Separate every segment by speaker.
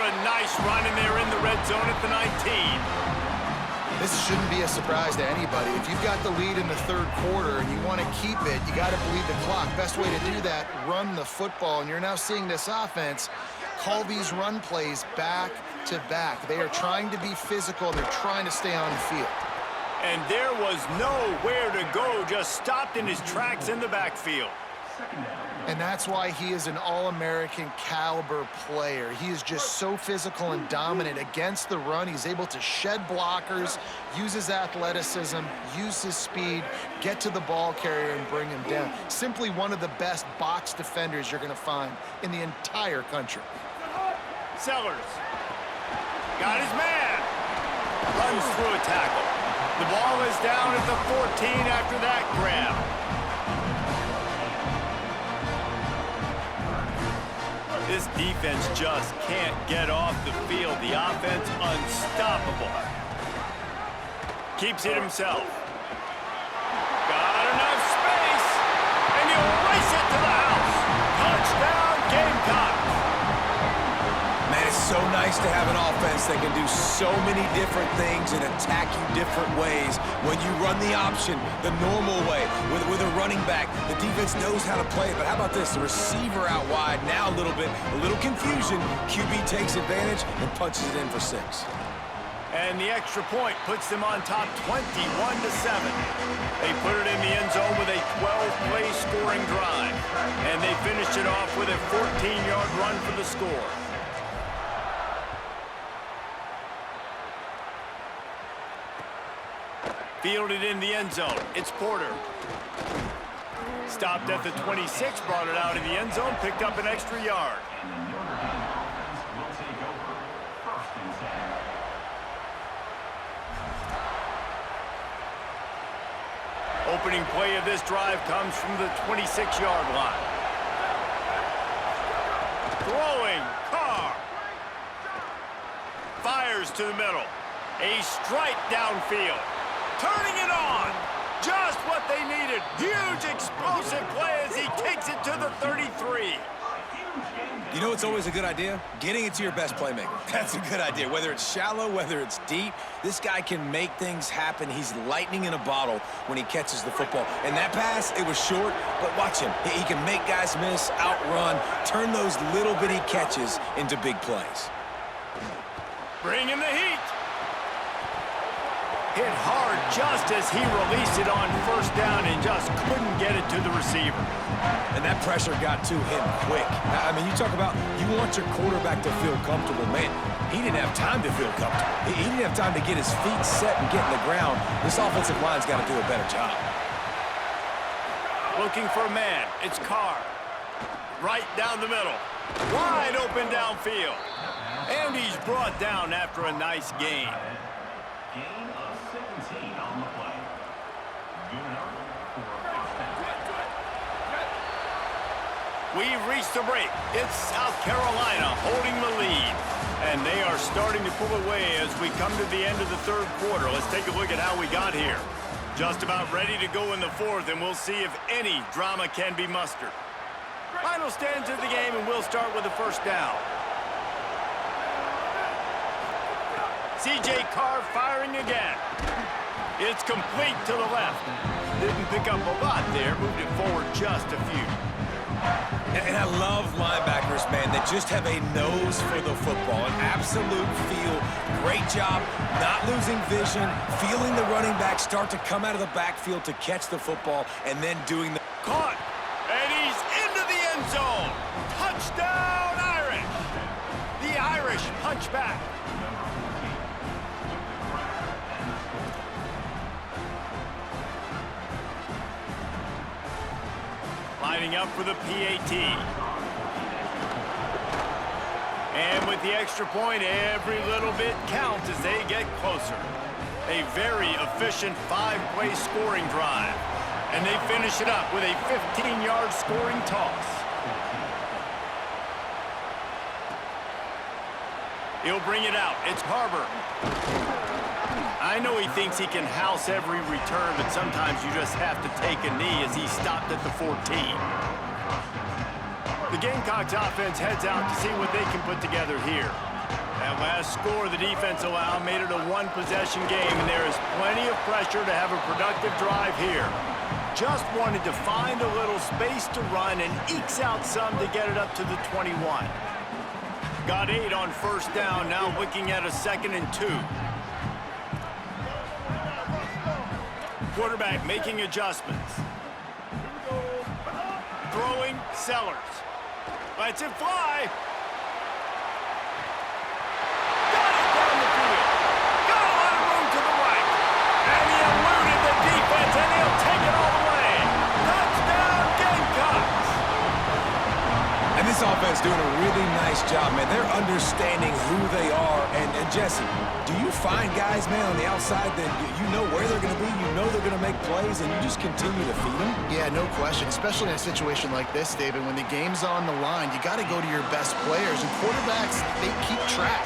Speaker 1: a nice run, and they're in the red zone at the 19.
Speaker 2: This shouldn't be a surprise to anybody. If you've got the lead in the third quarter and you want to keep it, you got to bleed the clock. Best way to do that, run the football. And you're now seeing this offense call these run plays back to back. They are trying to be physical, and they're trying to stay on the field.
Speaker 1: And there was nowhere to go, just stopped in his tracks in the backfield.
Speaker 2: And that's why he is an All-American caliber player. He is just so physical and dominant against the run. He's able to shed blockers, use his athleticism, use his speed, get to the ball carrier and bring him down. Simply one of the best box defenders you're going to find in the entire country.
Speaker 1: Sellers got his man. Runs through a tackle. The ball is down at the 14 after that grab. This defense just can't get off the field. The offense unstoppable. Keeps it himself. Got enough space. And he'll race it to the house. Touchdown, Gamecocks.
Speaker 3: Man, it's so nice to have an offense that can do so many different things and attack you different ways. When you run the option the normal way with a running back, the defense knows how to play it. But how about this? The receiver out wide, now a little confusion. QB takes advantage and punches it in for 6.
Speaker 1: And the extra point puts them on top 21-7. They put it in the end zone with a 12-play scoring drive. And they finished it off with a 14-yard run for the score. Fielded in the end zone. It's Porter. Stopped at the 26, brought it out in the end zone, picked up an extra yard. Opening play of this drive comes from the 26-yard line. Throwing, Carr. Fires to the middle. A strike downfield. Turning it on. Just what they needed. Huge explosive play as he takes it to the 33.
Speaker 3: You know what's always a good idea? Getting it to your best playmaker. That's a good idea. Whether it's shallow, whether it's deep, this guy can make things happen. He's lightning in a bottle when he catches the football. And that pass, it was short, but watch him. He can make guys miss, outrun, turn those little bitty catches into big plays.
Speaker 1: Bringing the heat. Hit hard just as he released it on first down and just couldn't get it to the receiver.
Speaker 3: And that pressure got to him quick. I mean, you talk about you want your quarterback to feel comfortable. Man, he didn't have time to feel comfortable. He didn't have time to get his feet set and get in the ground. This offensive line's got to do a better job.
Speaker 1: Looking for a man. It's Carr. Right down the middle. Wide open downfield. And he's brought down after a nice gain. We've reached the break. It's South Carolina holding the lead. And they are starting to pull away as we come to the end of the third quarter. Let's take a look at how we got here. Just about ready to go in the fourth, and we'll see if any drama can be mustered. Final stands of the game, and we'll start with the first down. C.J. Carr firing again. It's complete to the left. Didn't pick up a lot there. Moved it forward just a few.
Speaker 3: And I love linebackers, man, that just have a nose for the football, an absolute feel. Great job not losing vision, feeling the running back start to come out of the backfield to catch the football, and then doing the...
Speaker 1: Caught, and he's into the end zone. Touchdown, Irish. The Irish punch back. Lining up for the PAT. And with the extra point, every little bit counts as they get closer. A very efficient 5-play scoring drive. And they finish it up with a 15-yard scoring toss. He'll bring it out. It's Harbor. I know he thinks he can house every return, but sometimes you just have to take a knee as he stopped at the 14. The Gamecocks offense heads out to see what they can put together here. That last score the defense allowed made it a one-possession game, and there is plenty of pressure to have a productive drive here. Just wanted to find a little space to run and ekes out some to get it up to the 21. Got 8 on first down, now looking at a 2nd and 2. Quarterback making adjustments. Throwing, Sellers. Lets it fly. Got it down the field. Got a lot of room to the right. And he eluded the defense, and he'll take it all the way. Touchdown, Gamecocks.
Speaker 3: And this offense doing a really nice job, man. They're understanding who they are. And Jesse, do you find guys, man, on the outside that you know where they're going to be, you know they're going to make plays, and you just continue to feed them?
Speaker 2: Yeah, no question, especially in a situation like this, David. When the game's on the line, you got to go to your best players. And quarterbacks, they keep track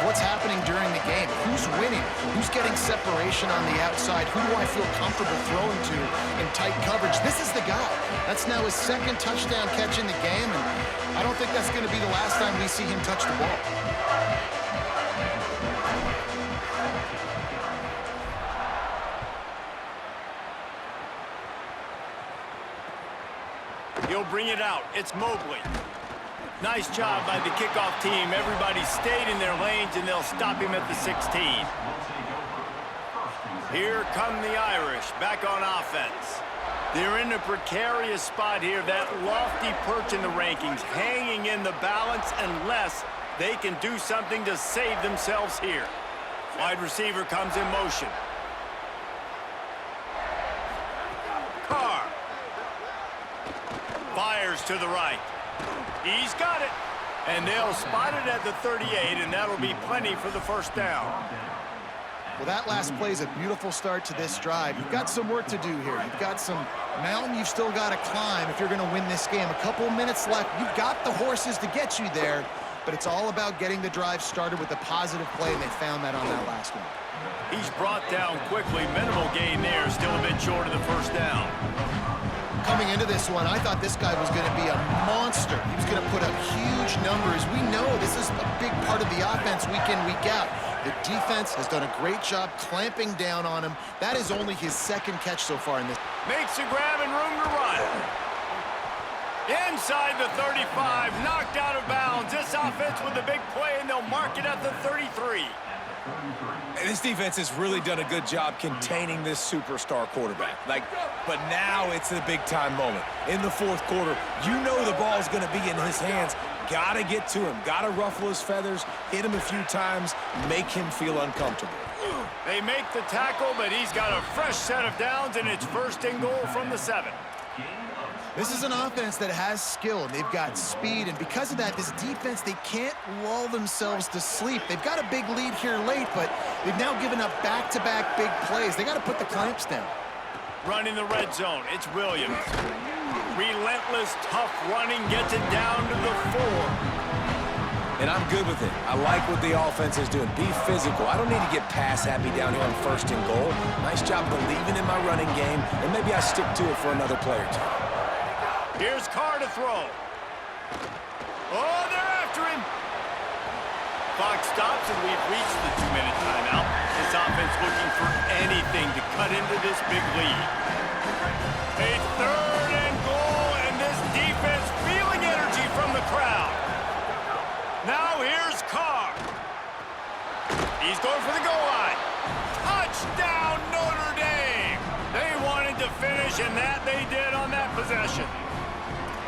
Speaker 2: of what's happening during the game. Who's winning? Who's getting separation on the outside? Who do I feel comfortable throwing to in tight coverage? This is the guy. That's now his 2nd touchdown catch in the game, and I don't think that's going to be the last time we see him touch the ball.
Speaker 1: He'll bring it out. It's Mobley. Nice job by the kickoff team. Everybody stayed in their lanes, and they'll stop him at the 16. Here come the Irish back on offense. They're in a precarious spot here. That lofty perch in the rankings, hanging in the balance unless they can do something to save themselves here. Wide receiver comes in motion. Carr. Fires to the right. He's got it. And they'll spot it at the 38, and that'll be plenty for the first down.
Speaker 2: Well, that last play is a beautiful start to this drive. You've got some work to do here. You've got some mountain you've still got to climb if you're going to win this game. A couple minutes left. You've got the horses to get you there, but it's all about getting the drive started with a positive play, and they found that on that last one.
Speaker 1: He's brought down quickly. Minimal gain there. Still a bit short of the first down.
Speaker 2: Coming into this one, I thought this guy was going to be a monster. He was going to put up huge numbers. We know this is a big part of the offense week in, week out. The defense has done a great job clamping down on him. That is only his 2nd catch so far in this.
Speaker 1: Makes a grab and room to run. Inside the 35, knocked out of bounds. This offense with a big play, and they'll mark it at the 33.
Speaker 3: And this defense has really done a good job containing this superstar quarterback. But now it's a big-time moment. In the 4th quarter, you know the ball's going to be in his hands. Got to get to him. Got to ruffle his feathers, hit him a few times, make him feel uncomfortable.
Speaker 1: They make the tackle, but he's got a fresh set of downs, and it's 1st and goal from the 7.
Speaker 2: This is an offense that has skill, and they've got speed, and because of that, this defense, they can't lull themselves to sleep. They've got a big lead here late, but they've now given up back-to-back big plays. They got to put the clamps down.
Speaker 1: Running the red zone, it's Williams. Relentless, tough running, gets it down to the 4.
Speaker 3: And I'm good with it. I like what the offense is doing. Be physical. I don't need to get pass-happy down here on 1st and goal. Nice job believing in my running game, and maybe I stick to it for another play or 2.
Speaker 1: Here's Carr to throw. Oh, they're after him. Clock stops, and we've reached the 2-minute timeout. This offense looking for anything to cut into this big lead. A 3rd and goal, and this defense feeling energy from the crowd. Now here's Carr. He's going for the goal line. Touchdown, Notre Dame. They wanted to finish, and that they did on that possession.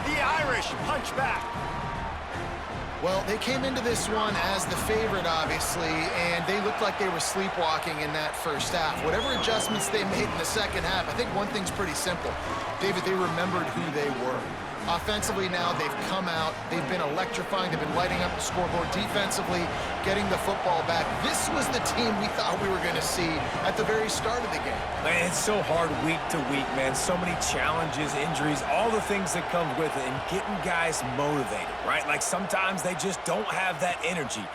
Speaker 1: The Irish punch back.
Speaker 2: Well, they came into this one as the favorite, obviously, and they looked like they were sleepwalking in that first half. Whatever adjustments they made in the second half, I think one thing's pretty simple. David, they remembered who they were. Offensively now, they've come out. They've been electrifying. They've been lighting up the scoreboard. Defensively, getting the football back. This was the team we thought we were going to see at the very start of the game.
Speaker 3: Man, it's so hard week to week, man. So many challenges, injuries, all the things that come with it, and getting guys motivated, right? Like sometimes they just don't have that energy.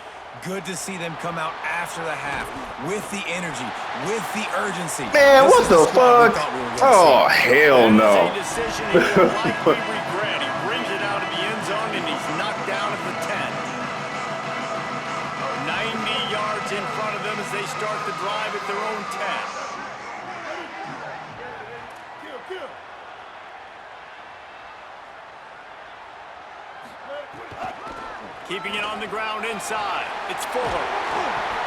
Speaker 3: Good to see them come out after the half with the energy, with the urgency.
Speaker 4: Man, what the fuck? Oh, hell no.
Speaker 1: It's a decision he will likely regret. He brings it out of the end zone, and he's knocked down at the 10. yards in front of them as they start the drive at their own 10. Keeping it on the ground inside. It's Fuller.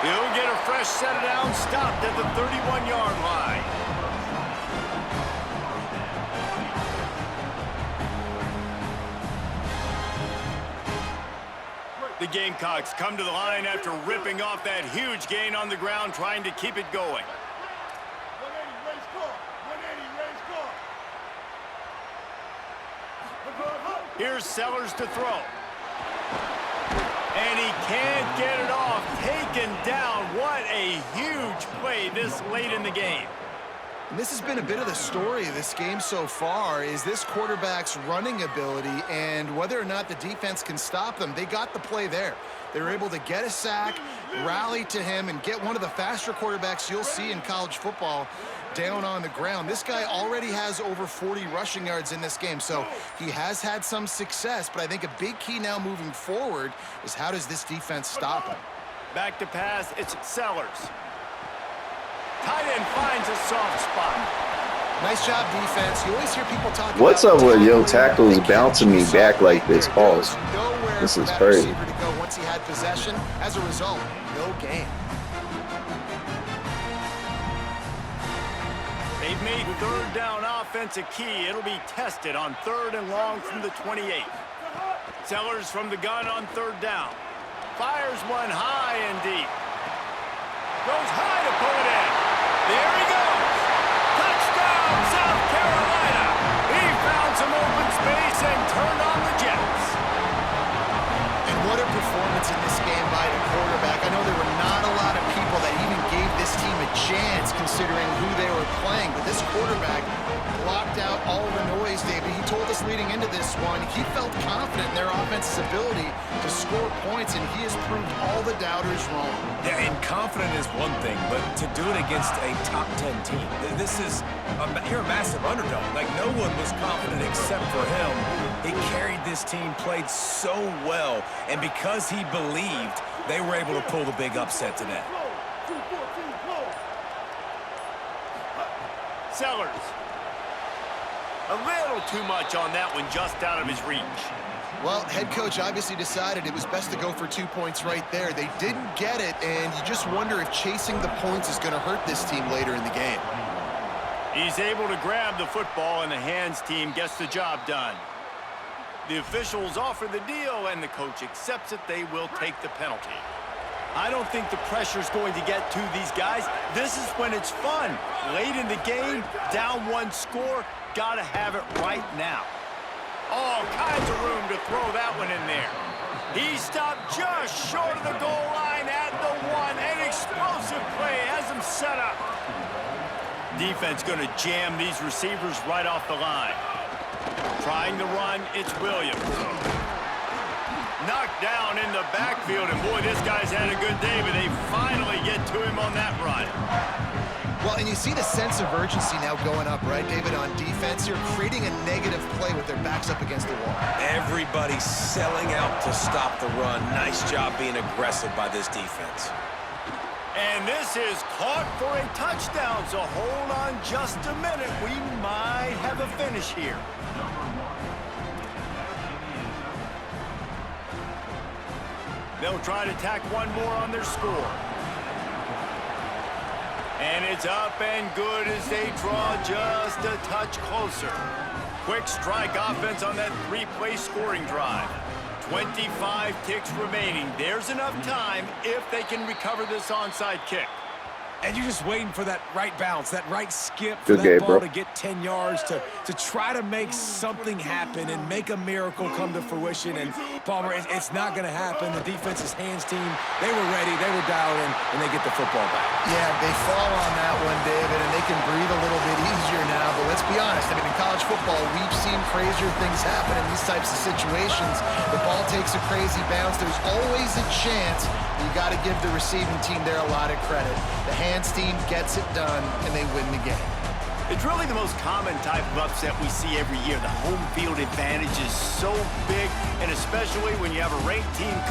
Speaker 1: He'll get a fresh set down, stopped at the 31-yard line. The Gamecocks come to the line after ripping off that huge gain on the ground, trying to keep it going.
Speaker 5: 180, raise car. 180, raise car.
Speaker 1: Here's Sellers to throw. And he can't get it off. Taken down. What a huge play this late in the game.
Speaker 2: And this has been a bit of the story of this game so far, is this quarterback's running ability and whether or not the defense can stop them. They got the play there. They were able to get a sack, rally to him, and get one of the faster quarterbacks you'll see in college football down on the ground. This guy already has over 40 rushing yards in this game, so he has had some success, but I think a big key now moving forward is how does this defense stop him?
Speaker 1: Back to pass, it's Sellers. Tight end finds a soft spot.
Speaker 2: Nice job, defense. You always hear people talk
Speaker 4: What's
Speaker 2: about
Speaker 4: up with yo
Speaker 2: tackling,
Speaker 4: tackles bouncing me back like this?
Speaker 2: There
Speaker 4: Pause.
Speaker 2: was nowhere
Speaker 4: This
Speaker 2: for
Speaker 4: is
Speaker 2: that
Speaker 4: crazy.
Speaker 2: receiver to go once he had possession. As a result, no gain.
Speaker 1: They've made third down offense a key. It'll be tested on 3rd and long from the 28. Sellers from the gun on 3rd down. Fires one high and deep. Goes high to pull it in. There he goes. Touchdown, South Carolina. He found some open space and turned on the Jets.
Speaker 2: And what a performance in this game by the quarterback. I know there were not a lot of people that even gave this team a chance considering who they were playing, but this quarterback blocked out all the noise, David. He told us leading into this one, he felt confident in their offense's ability to score points, and he has proved all the doubters wrong.
Speaker 3: Yeah, and confident is one thing, but to do it against a top 10 team, this is, you're a massive underdog. Like, no one was confident except for him. He carried this team, played so well, and because he believed, they were able to pull the big upset today.
Speaker 1: Sellers. A little too much on that one, just out of his reach.
Speaker 2: Well, head coach obviously decided it was best to go for 2 points right there. They didn't get it, and you just wonder if chasing the points is going to hurt this team later in the game.
Speaker 1: He's able to grab the football, and the hands team gets the job done. The officials offer the deal, and the coach accepts it. They will take the penalty. I don't think the pressure's going to get to these guys. This is when it's fun. Late in the game, down one score, got to have it right now. All kinds of room to throw that one in there. He stopped just short of the goal line at the 1. An explosive play has him set up. Defense going to jam these receivers right off the line. Trying to run, it's Williams. Knocked down in the backfield, and boy, this guy's had a good day, but they finally get to him on that run.
Speaker 2: Well, and you see the sense of urgency now going up, right, David, on defense. You're creating a negative play with their backs up against the wall.
Speaker 3: Everybody selling out to stop the run. Nice job being aggressive by this defense.
Speaker 1: And this is caught for a touchdown, so hold on just a minute. We might have a finish here. They'll try to tack one more on their score. And it's up and good as they draw just a touch closer. Quick strike offense on that 3-play scoring drive. 25 ticks remaining. There's enough time if they can recover this onside kick.
Speaker 3: And you're just waiting for that right bounce, that right skip for
Speaker 4: Good
Speaker 3: that
Speaker 4: game,
Speaker 3: ball
Speaker 4: bro.
Speaker 3: to get 10 yards to try to make something happen and make a miracle come to fruition. And, Palmer, it's not going to happen. The defense's hands team, they were ready, they were dialed in, and they get the football back.
Speaker 2: Yeah, they fall on that one, David, and they can breathe a little bit easier now. But let's be honest, I mean, in college football, we've seen crazier things happen in these types of situations. The ball takes a crazy bounce. There's always a chance. You got to give the receiving team there a lot of credit. The hands team gets it done, and they win the game.
Speaker 1: It's really the most common type of upset we see every year. The home field advantage is so big, and especially when you have a ranked team